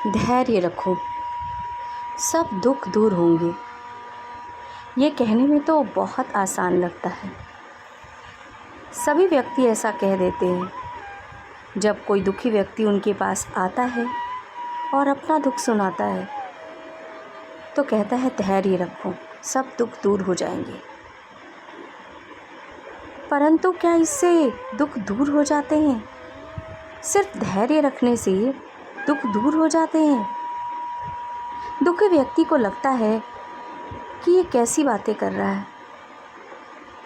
धैर्य रखो, सब दुख दूर होंगे। ये कहने में तो बहुत आसान लगता है। सभी व्यक्ति ऐसा कह देते हैं। जब कोई दुखी व्यक्ति उनके पास आता है और अपना दुख सुनाता है तो कहता है धैर्य रखो, सब दुख दूर हो जाएंगे। परंतु क्या इससे दुख दूर हो जाते हैं? सिर्फ धैर्य रखने से दुख दूर हो जाते हैं? दुखी व्यक्ति को लगता है कि ये कैसी बातें कर रहा है।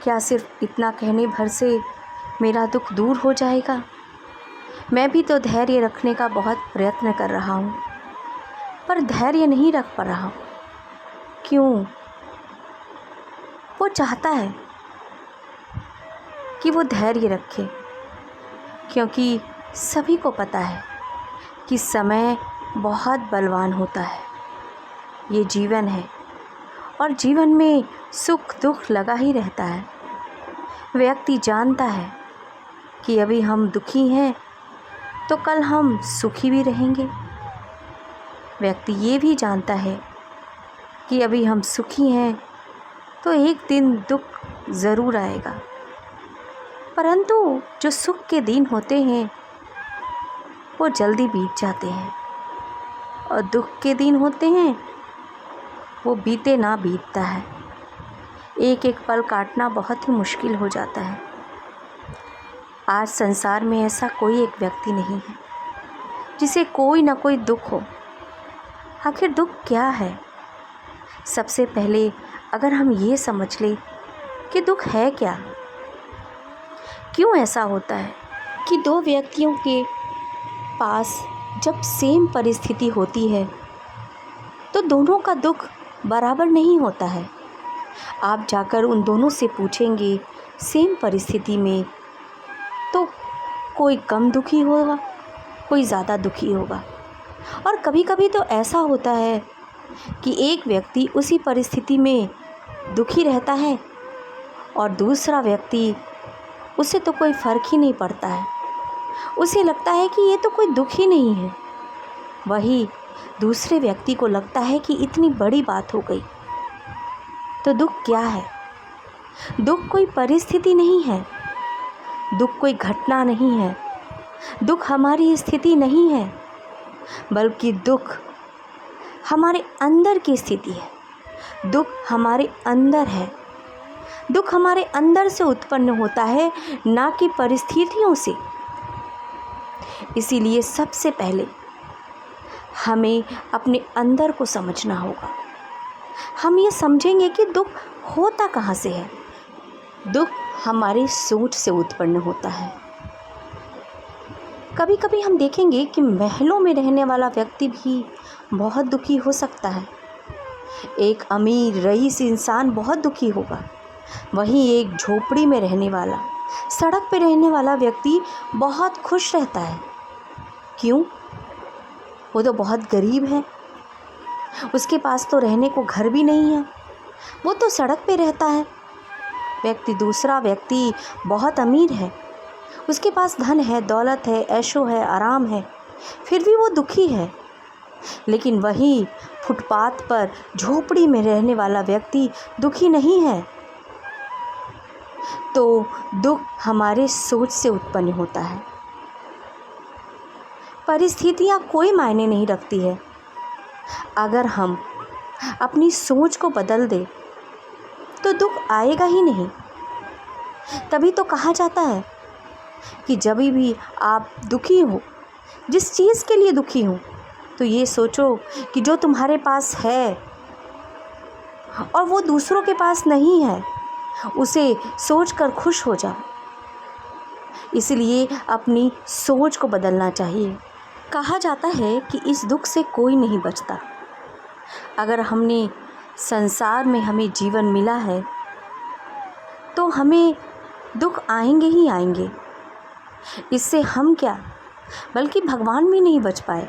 क्या सिर्फ इतना कहने भर से मेरा दुख दूर हो जाएगा? मैं भी तो धैर्य रखने का बहुत प्रयत्न कर रहा हूँ, पर धैर्य नहीं रख पा रहा हूँ। क्यों? वो चाहता है कि वो धैर्य रखे, क्योंकि सभी को पता है कि समय बहुत बलवान होता है। ये जीवन है और जीवन में सुख दुख लगा ही रहता है। व्यक्ति जानता है कि अभी हम दुखी हैं तो कल हम सुखी भी रहेंगे। व्यक्ति ये भी जानता है कि अभी हम सुखी हैं तो एक दिन दुख ज़रूर आएगा। परंतु जो सुख के दिन होते हैं वो जल्दी बीत जाते हैं और दुख के दिन होते हैं वो बीते ना बीतता है। एक एक पल काटना बहुत ही मुश्किल हो जाता है। आज संसार में ऐसा कोई एक व्यक्ति नहीं है जिसे कोई ना कोई दुख हो। आखिर दुख क्या है? सबसे पहले अगर हम ये समझ लें कि दुख है क्या, क्यों ऐसा होता है कि दो व्यक्तियों के पास जब सेम परिस्थिति होती है तो दोनों का दुख बराबर नहीं होता है। आप जाकर उन दोनों से पूछेंगे सेम परिस्थिति में तो कोई कम दुखी होगा, कोई ज़्यादा दुखी होगा। और कभी कभी तो ऐसा होता है कि एक व्यक्ति उसी परिस्थिति में दुखी रहता है और दूसरा व्यक्ति, उसे तो कोई फ़र्क ही नहीं पड़ता है। उसे लगता है कि ये तो कोई दुख ही नहीं है। वही दूसरे व्यक्ति को लगता है कि इतनी बड़ी बात हो गई। तो दुख क्या है? दुख कोई परिस्थिति नहीं है, दुख कोई घटना नहीं है, दुख हमारी स्थिति नहीं है, बल्कि दुख हमारे अंदर की स्थिति है। दुख हमारे अंदर है। दुख हमारे अंदर से उत्पन्न होता है, ना कि परिस्थितियों से। इसीलिए सबसे पहले हमें अपने अंदर को समझना होगा। हम ये समझेंगे कि दुख होता कहाँ से है। दुख हमारी सोच से उत्पन्न होता है। कभी कभी हम देखेंगे कि महलों में रहने वाला व्यक्ति भी बहुत दुखी हो सकता है। एक अमीर रईस इंसान बहुत दुखी होगा। वहीं एक झोपड़ी में रहने वाला, सड़क पे रहने वाला व्यक्ति बहुत खुश रहता है। क्यों? वो तो बहुत गरीब है, उसके पास तो रहने को घर भी नहीं है, वो तो सड़क पे रहता है। दूसरा व्यक्ति बहुत अमीर है, उसके पास धन है, दौलत है, ऐशो है, आराम है, फिर भी वो दुखी है। लेकिन वही फुटपाथ पर झोपड़ी में रहने वाला व्यक्ति दुखी नहीं है। तो दुख हमारे सोच से उत्पन्न होता है। परिस्थितियाँ कोई मायने नहीं रखती है। अगर हम अपनी सोच को बदल दें तो दुख आएगा ही नहीं। तभी तो कहा जाता है कि जब भी आप दुखी हो, जिस चीज़ के लिए दुखी हो, तो ये सोचो कि जो तुम्हारे पास है और वो दूसरों के पास नहीं है, उसे सोचकर खुश हो जाओ। इसलिए अपनी सोच को बदलना चाहिए। कहा जाता है कि इस दुख से कोई नहीं बचता। अगर हमने संसार में हमें जीवन मिला है तो हमें दुख आएंगे ही आएंगे। इससे हम क्या, बल्कि भगवान भी नहीं बच पाए,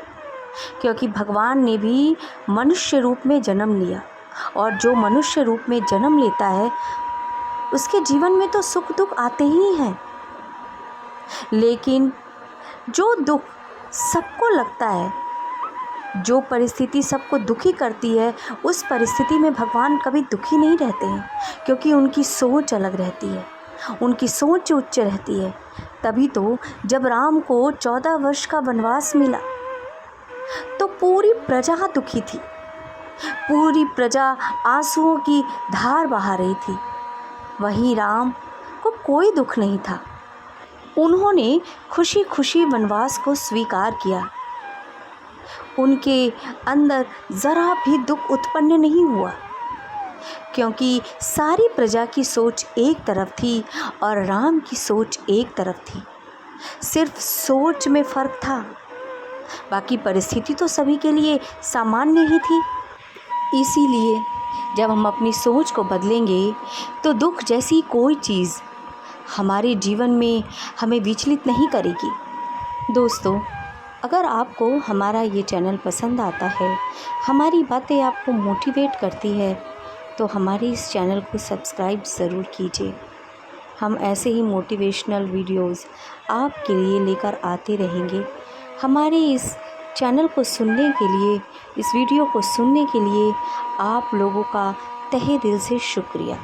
क्योंकि भगवान ने भी मनुष्य रूप में जन्म लिया। और जो मनुष्य रूप में जन्म लेता है उसके जीवन में तो सुख दुख आते ही हैं। लेकिन जो दुख सबको लगता है जो परिस्थिति सबको दुखी करती है, उस परिस्थिति में भगवान कभी दुखी नहीं रहते हैं, क्योंकि उनकी सोच अलग रहती है, उनकी सोच उच्च रहती है। तभी तो जब राम को 14 वर्ष का वनवास मिला तो पूरी प्रजा दुखी थी, पूरी प्रजा आंसुओं की धार बहा रही थी। वहीं राम को कोई दुख नहीं था। उन्होंने खुशी खुशी वनवास को स्वीकार किया। उनके अंदर ज़रा भी दुख उत्पन्न नहीं हुआ, क्योंकि सारी प्रजा की सोच एक तरफ थी और राम की सोच एक तरफ थी। सिर्फ सोच में फ़र्क था, बाकी परिस्थिति तो सभी के लिए सामान्य ही थी। इसीलिए जब हम अपनी सोच को बदलेंगे तो दुख जैसी कोई चीज़ हमारे जीवन में हमें विचलित नहीं करेगी। दोस्तों, अगर आपको हमारा ये चैनल पसंद आता है, हमारी बातें आपको मोटिवेट करती है, तो हमारे इस चैनल को सब्सक्राइब ज़रूर कीजिए। हम ऐसे ही मोटिवेशनल वीडियोस आपके लिए लेकर आते रहेंगे। हमारे इस चैनल को सुनने के लिए, इस वीडियो को सुनने के लिए आप लोगों का तहे दिल से शुक्रिया।